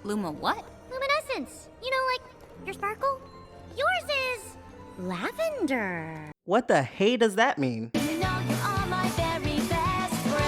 Luma what? Luminescence. You know, like your sparkle? Yours is lavender. What the hey does that mean? You know you are my very best friends.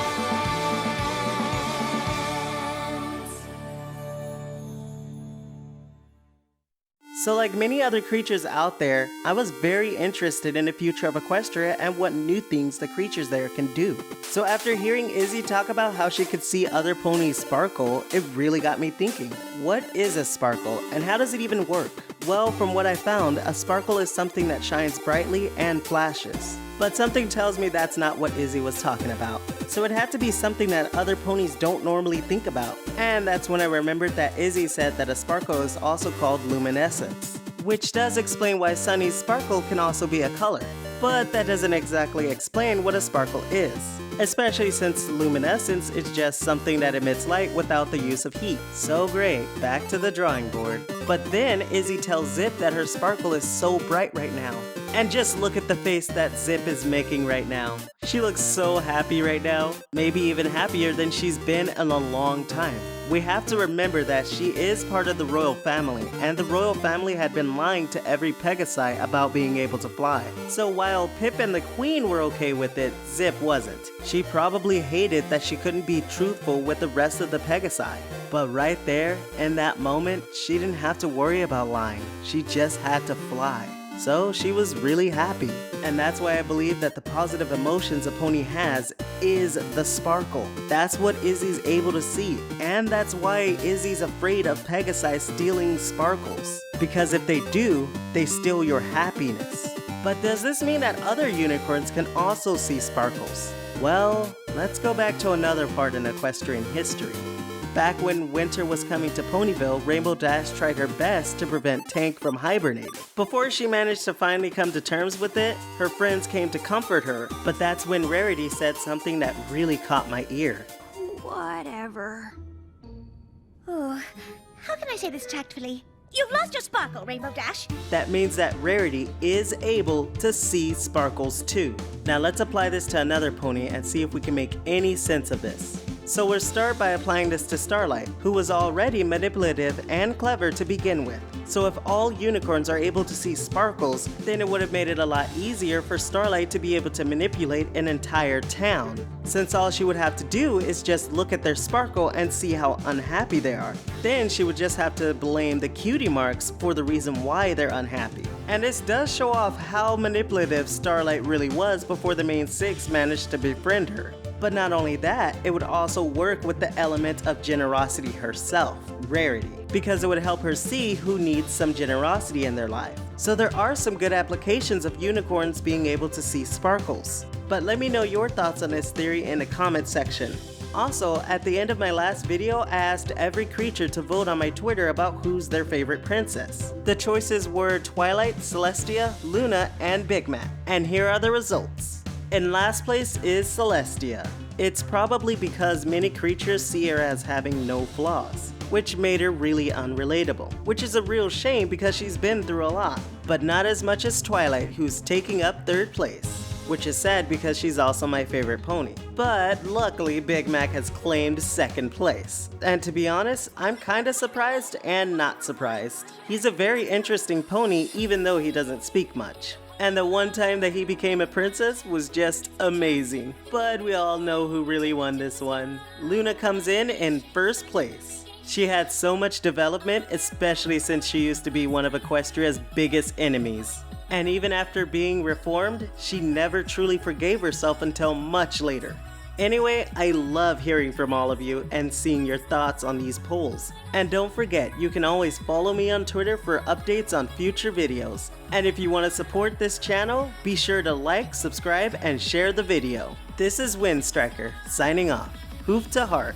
So like many other creatures out there, I was very interested in the future of Equestria and what new things the creatures there can do. So after hearing Izzy talk about how she could see other ponies sparkle, it really got me thinking, what is a sparkle and how does it even work? Well, from what I found, a sparkle is something that shines brightly and flashes. But something tells me that's not what Izzy was talking about. So it had to be something that other ponies don't normally think about. And that's when I remembered that Izzy said that a sparkle is also called luminescence. Which does explain why Sunny's sparkle can also be a color. But that doesn't exactly explain what a sparkle is. Especially since luminescence is just something that emits light without the use of heat. So great, back to the drawing board. But then Izzy tells Zip that her sparkle is so bright right now. And just look at the face that Zip is making right now. She looks so happy right now, maybe even happier than she's been in a long time. We have to remember that she is part of the royal family, and the royal family had been lying to every Pegasi about being able to fly. So while Pip and the Queen were okay with it, Zip wasn't. She probably hated that she couldn't be truthful with the rest of the Pegasi. But right there, in that moment, she didn't have to worry about lying. She just had to fly. So she was really happy. And that's why I believe that the positive emotions a pony has is the sparkle. That's what Izzy's able to see. And that's why Izzy's afraid of Pegasi stealing sparkles. Because if they do, they steal your happiness. But does this mean that other unicorns can also see sparkles? Well, let's go back to another part in equestrian history. Back when winter was coming to Ponyville, Rainbow Dash tried her best to prevent Tank from hibernating. Before she managed to finally come to terms with it, her friends came to comfort her, but that's when Rarity said something that really caught my ear. Whatever. Oh, how can I say this tactfully? You've lost your sparkle, Rainbow Dash. That means that Rarity is able to see sparkles too. Now let's apply this to another pony and see if we can make any sense of this. So we'll start by applying this to Starlight, who was already manipulative and clever to begin with. So if all unicorns are able to see sparkles, then it would have made it a lot easier for Starlight to be able to manipulate an entire town, since all she would have to do is just look at their sparkle and see how unhappy they are. Then she would just have to blame the cutie marks for the reason why they're unhappy. And this does show off how manipulative Starlight really was before the main six managed to befriend her. But not only that, it would also work with the element of generosity herself, Rarity, because it would help her see who needs some generosity in their life. So there are some good applications of unicorns being able to see sparkles. But let me know your thoughts on this theory in the comment section. Also, at the end of my last video, I asked every creature to vote on my Twitter about who's their favorite princess. The choices were Twilight, Celestia, Luna, and Big Mac. And here are the results. In last place is Celestia. It's probably because many creatures see her as having no flaws, which made her really unrelatable, which is a real shame because she's been through a lot, but not as much as Twilight, who's taking up third place, which is sad because she's also my favorite pony. But luckily Big Mac has claimed second place, and to be honest, I'm kinda surprised and not surprised. He's a very interesting pony even though he doesn't speak much. And the one time that he became a princess was just amazing. But we all know who really won this one. Luna comes in first place. She had so much development, especially since she used to be one of Equestria's biggest enemies. And even after being reformed, she never truly forgave herself until much later. Anyway, I love hearing from all of you and seeing your thoughts on these polls. And don't forget, you can always follow me on Twitter for updates on future videos. And if you want to support this channel, be sure to like, subscribe, and share the video. This is Windstriker, signing off. Hoof to heart.